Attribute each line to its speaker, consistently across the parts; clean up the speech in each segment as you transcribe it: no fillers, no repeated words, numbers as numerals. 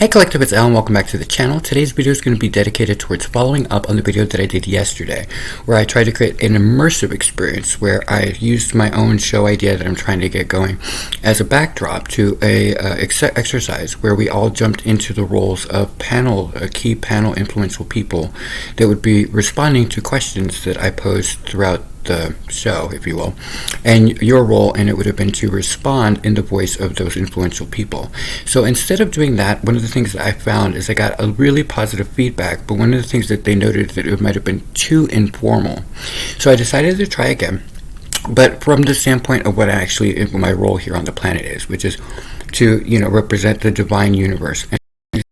Speaker 1: Hey Collective, it's Alan. Welcome back to the channel. Today's video is going to be dedicated towards following up on the video that I did yesterday, where I tried to create an immersive experience where I used my own show idea that I'm trying to get going as a backdrop to a exercise where we all jumped into the roles of key panel influential people that would be responding to questions that I posed throughout the show, if you will, and your role in it would have been to respond in the voice of those influential people. So instead of doing that, one of the things that I found is I got a really positive feedback, but one of the things that they noted that it might have been too informal. So I decided to try again, but from the standpoint of what actually my role here on the planet is, which is to, represent the divine universe.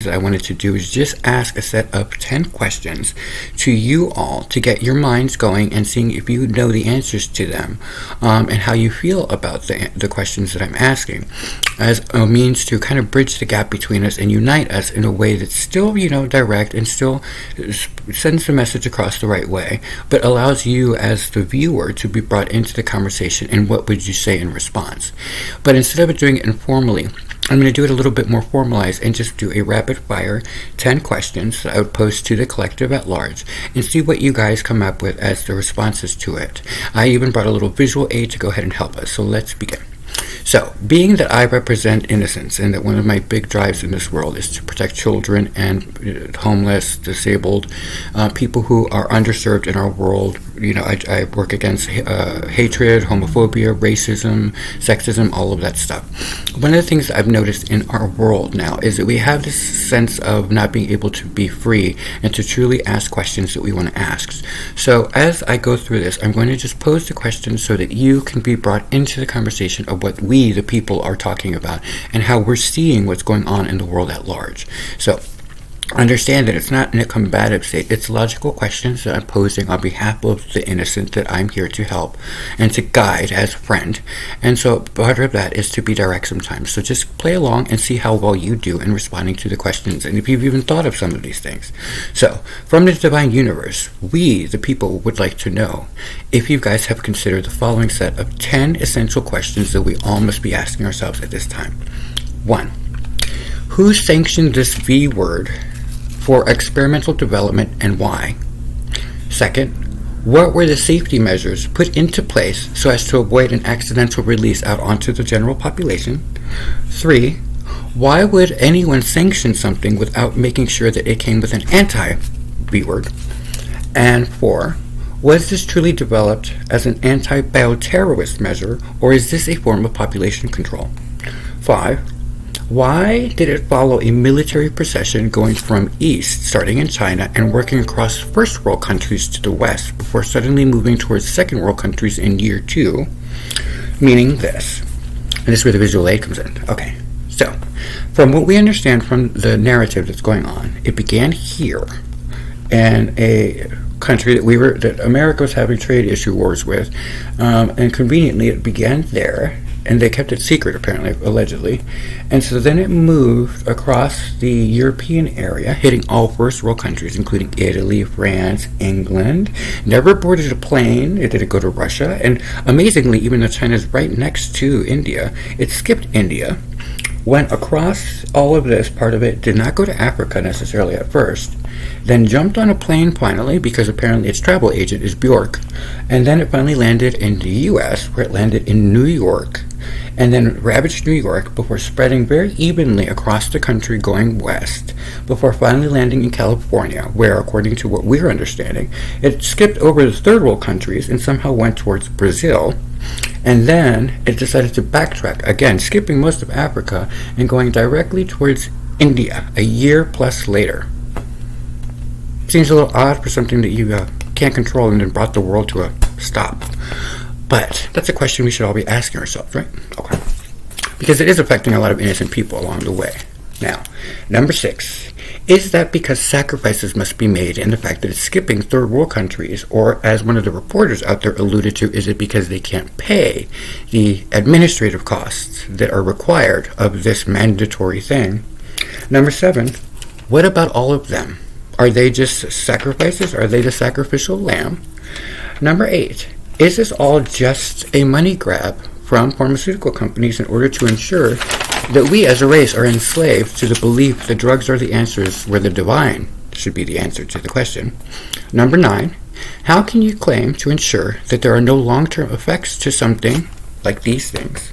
Speaker 1: I wanted to do is just ask a set of 10 questions to you all to get your minds going and seeing if you know the answers to them, and how you feel about the questions that I'm asking, as a means to kind of bridge the gap between us and unite us in a way that's still, direct and still sends the message across the right way, but allows you as the viewer to be brought into the conversation and what would you say in response. But instead of doing it informally, I'm going to do it a little bit more formalized and just do a rapid fire 10 questions that I would pose to the collective at large and see what you guys come up with as the responses to it. I even brought a little visual aid to go ahead and help us. So let's begin. So, being that I represent innocence and that one of my big drives in this world is to protect children and homeless, disabled, people who are underserved in our world, I work against hatred, homophobia, racism, sexism, all of that stuff. One of the things that I've noticed in our world now is that we have this sense of not being able to be free and to truly ask questions that we want to ask. So as I go through this, I'm going to just pose the questions so that you can be brought into the conversation of what we, the people, are talking about and how we're seeing what's going on in the world at large. So understand that it's not in a combative state. It's logical questions that I'm posing on behalf of the innocent that I'm here to help and to guide as a friend. And so part of that is to be direct sometimes. So just play along and see how well you do in responding to the questions and if you've even thought of some of these things. So from the divine universe, we, the people, would like to know if you guys have considered the following set of 10 essential questions that we all must be asking ourselves at this time. 1. Who sanctioned this V word for experimental development and why? Second, what were the safety measures put into place so as to avoid an accidental release out onto the general population? 3, why would anyone sanction something without making sure that it came with an anti-V word? And 4, was this truly developed as an anti-bioterrorist measure, or is this a form of population control? 5, why did it follow a military procession going from east, starting in China, and working across first world countries to the west before suddenly moving towards second world countries in year 2? Meaning this. And this is where the visual aid comes in. Okay, so from what we understand from the narrative that's going on, it began here in a country that America was having trade issue wars with, and conveniently it began there. And they kept it secret, apparently, allegedly. And so then it moved across the European area, hitting all first world countries, including Italy, France, England. Never boarded a plane. It didn't go to Russia. And amazingly, even though China's right next to India, it skipped India, went across all of this part of it, did not go to Africa necessarily at first, then jumped on a plane finally, because apparently its travel agent is Bjork, and then it finally landed in the U.S., where it landed in New York, and then ravaged New York before spreading very evenly across the country going west, before finally landing in California, where, according to what we're understanding, it skipped over the third world countries and somehow went towards Brazil, and then it decided to backtrack, again skipping most of Africa and going directly towards India a year plus later. Seems a little odd for something that you can't control and then brought the world to a stop. But that's a question we should all be asking ourselves, right? Okay. Because it is affecting a lot of innocent people along the way. Now, number 6. Is that because sacrifices must be made in the fact that it's skipping third world countries? Or, as one of the reporters out there alluded to, is it because they can't pay the administrative costs that are required of this mandatory thing? Number 7. What about all of them? Are they just sacrifices? Are they the sacrificial lamb? Number 8. Is this all just a money grab from pharmaceutical companies in order to ensure that we as a race are enslaved to the belief that drugs are the answers where the divine should be the answer to the question. Number 9, how can you claim to ensure that there are no long-term effects to something like these things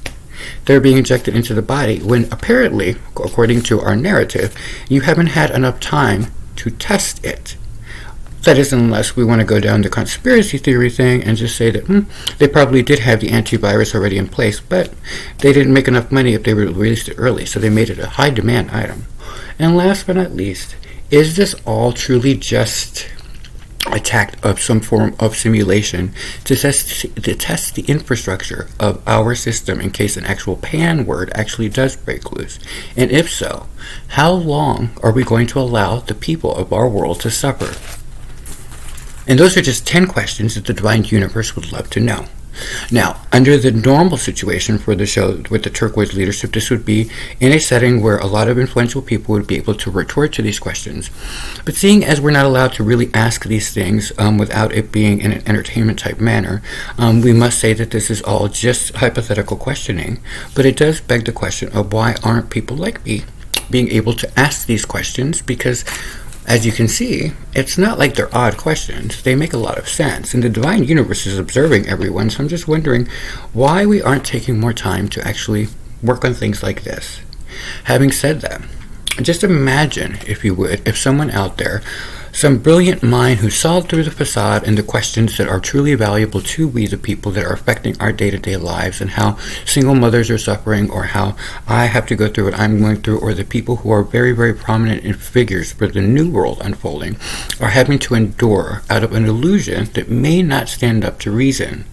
Speaker 1: that are being injected into the body when apparently, according to our narrative, you haven't had enough time to test it? That is, unless we want to go down the conspiracy theory thing and just say that they probably did have the antivirus already in place, but they didn't make enough money if they released it early, so they made it a high demand item. And last but not least, is this all truly just a tact of some form of simulation to test the infrastructure of our system in case an actual pan word actually does break loose? And if so, how long are we going to allow the people of our world to suffer? And those are just 10 questions that the divine universe would love to know. Now, under the normal situation for the show with the turquoise leadership, this would be in a setting where a lot of influential people would be able to retort to these questions. But seeing as we're not allowed to really ask these things without it being in an entertainment type manner, we must say that this is all just hypothetical questioning. But it does beg the question of why aren't people like me being able to ask these questions? Because as you can see, it's not like they're odd questions. They make a lot of sense, and the divine universe is observing everyone, so I'm just wondering why we aren't taking more time to actually work on things like this. Having said that, just imagine, if you would, if someone out there, some brilliant mind who saw through the facade and the questions that are truly valuable to we the people that are affecting our day-to-day lives, and how single mothers are suffering, or how I have to go through what I'm going through, or the people who are very, very prominent in figures for the new world unfolding are having to endure out of an illusion that may not stand up to reason.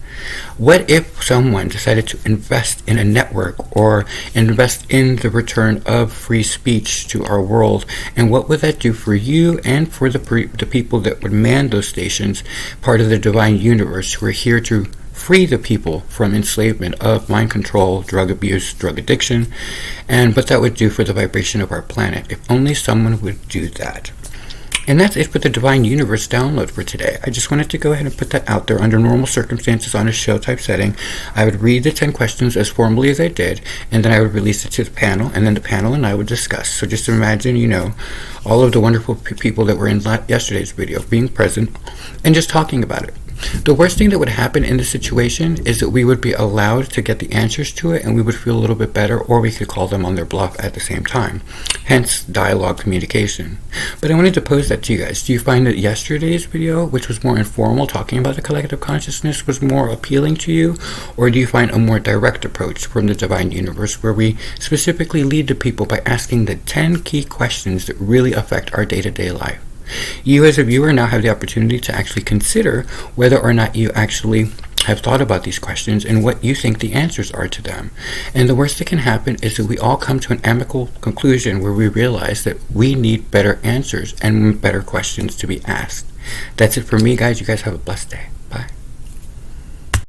Speaker 1: What if someone decided to invest in a network or invest in the return of free speech to our world? And what would that do for you and for the people that would man those stations, part of the divine universe, who are here to free the people from enslavement of mind control, drug abuse, drug addiction, and what that would do for the vibration of our planet if only someone would do that. And that's it for the Divine Universe download for today. I just wanted to go ahead and put that out there under normal circumstances on a show type setting. I would read the 10 questions as formally as I did, and then I would release it to the panel, and then the panel and I would discuss. So just imagine, all of the wonderful people that were in yesterday's video being present and just talking about it. The worst thing that would happen in this situation is that we would be allowed to get the answers to it, and we would feel a little bit better, or we could call them on their bluff at the same time. Hence, dialogue communication. But I wanted to pose that to you guys. Do you find that yesterday's video, which was more informal, talking about the collective consciousness, was more appealing to you? Or do you find a more direct approach from the Divine Universe, where we specifically lead the people by asking the 10 key questions that really affect our day-to-day life? You as a viewer now have the opportunity to actually consider whether or not you actually have thought about these questions and what you think the answers are to them. And the worst that can happen is that we all come to an amicable conclusion where we realize that we need better answers and better questions to be asked. That's it for me, guys. You guys have a blessed day.